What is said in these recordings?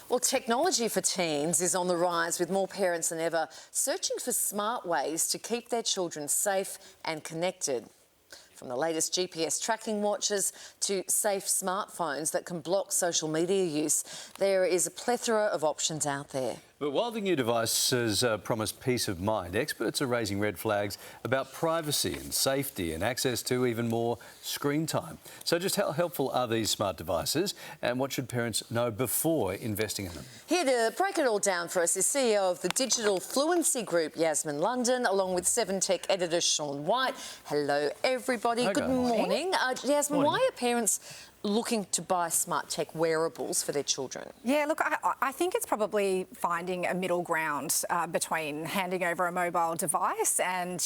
Well, technology for teens is on the rise, with more parents than ever searching for smart ways to keep their children safe and connected. From the latest GPS tracking watches to safe smartphones that can block social media use, there is a plethora of options out there. But while the new devices promise peace of mind, experts are raising red flags about privacy and safety and access to even more screen time. So just how helpful are these smart devices, and what should parents know before investing in them? Here to break it all down for us is CEO of the Digital Fluency Group, Yasmin London, along with 7 Tech editor Sean White. Hello, everybody. Hi, Good guys. morning. Yasmin, why are parents looking to buy smart tech wearables for their children? Yeah, look, I think it's probably finding a middle ground between handing over a mobile device and,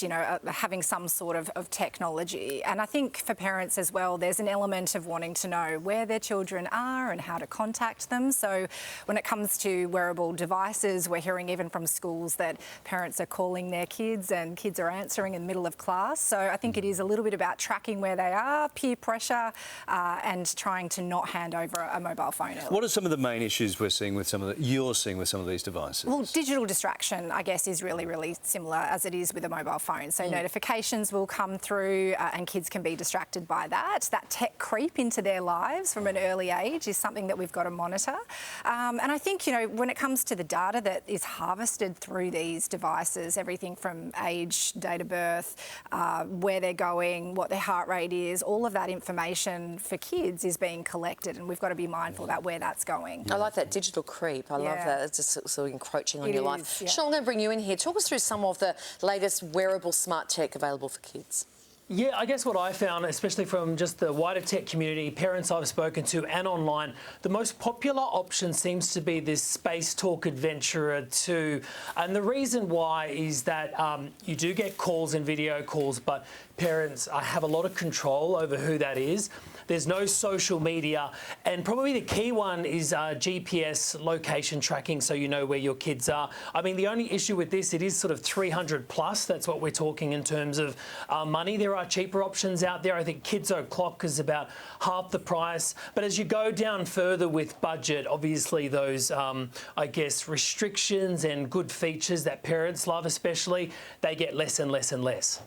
having some sort of technology. And I think for parents as well, there's an element of wanting to know where their children are and how to contact them. So when it comes to wearable devices, we're hearing even from schools that parents are calling their kids and kids are answering in the middle of class. So I think it is a little bit about tracking where they are, peer pressure, and trying to not hand over a mobile phone early. What are some of the main issues you're seeing with some of these devices? Well, digital distraction, I guess, is really similar as it is with a mobile phone. So notifications will come through and kids can be distracted by that. That tech creep into their lives from an early age is something that we've got to monitor. And I think, when it comes to the data that is harvested through these devices, everything from age, date of birth, where they're going, what their heart rate is, all of that information for kids is being collected, and we've got to be mindful about where that's going. I like that digital creep. I love that. It's just sort of encroaching on your life. Yeah. Sean, I'm going to bring you in here. Talk us through some of the latest wearable smart tech available for kids. Yeah, I guess what I found, especially from just the wider tech community, parents I've spoken to and online, the most popular option seems to be this Space Talk Adventurer 2. And the reason why is that you do get calls and video calls, but parents have a lot of control over who that is. There's no social media, and probably the key one is GPS location tracking, so you know where your kids are. I mean, the only issue with this, it is sort of 300 plus. That's what we're talking in terms of money. There are cheaper options out there. I think Kids O'Clock is about half the price. But as you go down further with budget, obviously those, I guess, restrictions and good features that parents love especially, they get less and less and less.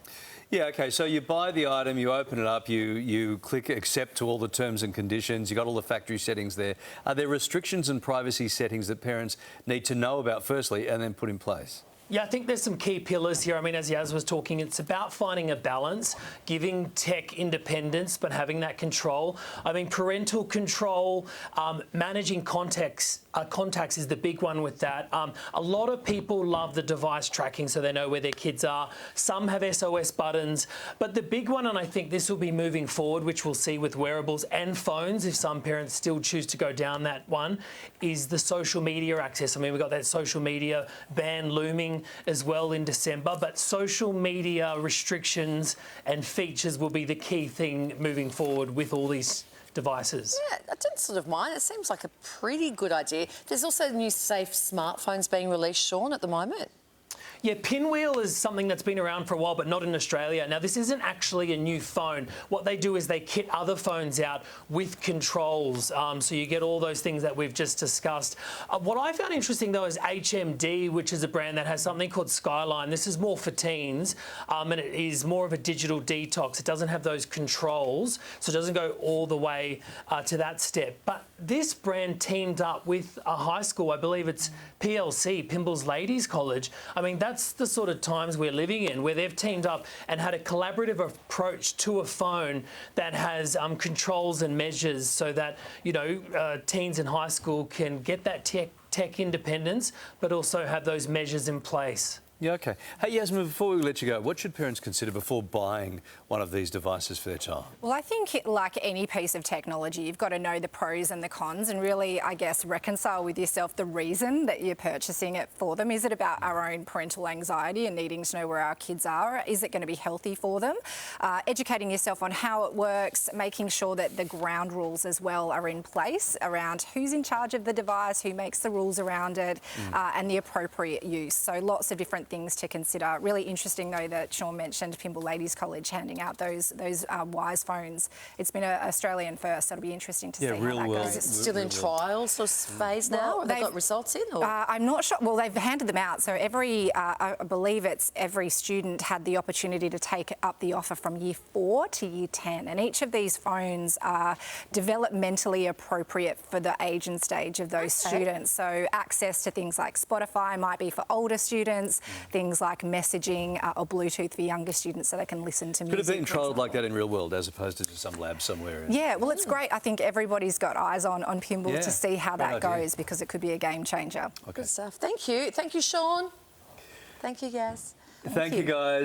Yeah, OK, so you buy the item, you open it up, you click accept to all the terms and conditions, you got all the factory settings there. Are there restrictions and privacy settings that parents need to know about firstly and then put in place? Yeah, I think there's some key pillars here. I mean, as Yaz was talking, it's about finding a balance, giving tech independence, but having that control. I mean, parental control, managing contacts is the big one with that. A lot of people love the device tracking so they know where their kids are. Some have SOS buttons, but the big one, and I think this will be moving forward, which we'll see with wearables and phones, if some parents still choose to go down that one, is the social media access. I mean, we've got that social media ban looming as well in December, but social media restrictions and features will be the key thing moving forward with all these devices. Yeah, I don't sort of mind. It seems like a pretty good idea. There's also new safe smartphones being released, Sean, at the moment. Yeah, Pinwheel is something that's been around for a while, but not in Australia. Now, this isn't actually a new phone. What they do is they kit other phones out with controls, so you get all those things that we've just discussed. What I found interesting, though, is HMD, which is a brand that has something called Skyline. This is more for teens, and it is more of a digital detox. It doesn't have those controls, so it doesn't go all the way to that step. But this brand teamed up with a high school, I believe it's PLC, Pimble's Ladies College. I mean, that's the sort of times we're living in, where they've teamed up and had a collaborative approach to a phone that has controls and measures so that, teens in high school can get that tech independence, but also have those measures in place. Yeah, OK. Hey, Yasmin, before we let you go, what should parents consider before buying one of these devices for their child? Well, I think like any piece of technology, you've got to know the pros and the cons and really, I guess, reconcile with yourself the reason that you're purchasing it for them. Is it about our own parental anxiety and needing to know where our kids are? Is it going to be healthy for them? Educating yourself on how it works, making sure that the ground rules as well are in place around who's in charge of the device, who makes the rules around it, and the appropriate use. So lots of different different things to consider. Really interesting, though, that Sean mentioned Pymble Ladies College handing out those Wise phones. It's been an Australian first, so it'll be interesting to see how that world. goes. Is it still in trials or phase now? Have they got results in? Or? I'm not sure. Well, they've handed them out, so I believe it's every student had the opportunity to take up the offer from year 4 to year 10, and each of these phones are developmentally appropriate for the age and stage of those students. So access to things like Spotify might be for older students, things like messaging or Bluetooth for younger students, so they can listen to music. Could have been trialled like that in real world as opposed to just some lab somewhere. Yeah, well, it's great. I think everybody's got eyes on Pymble Yeah, to see how that great idea. goes, because it could be a game changer. Good stuff. Thank you. Thank you, Sean. Thank you, Gaz. Thank you, guys.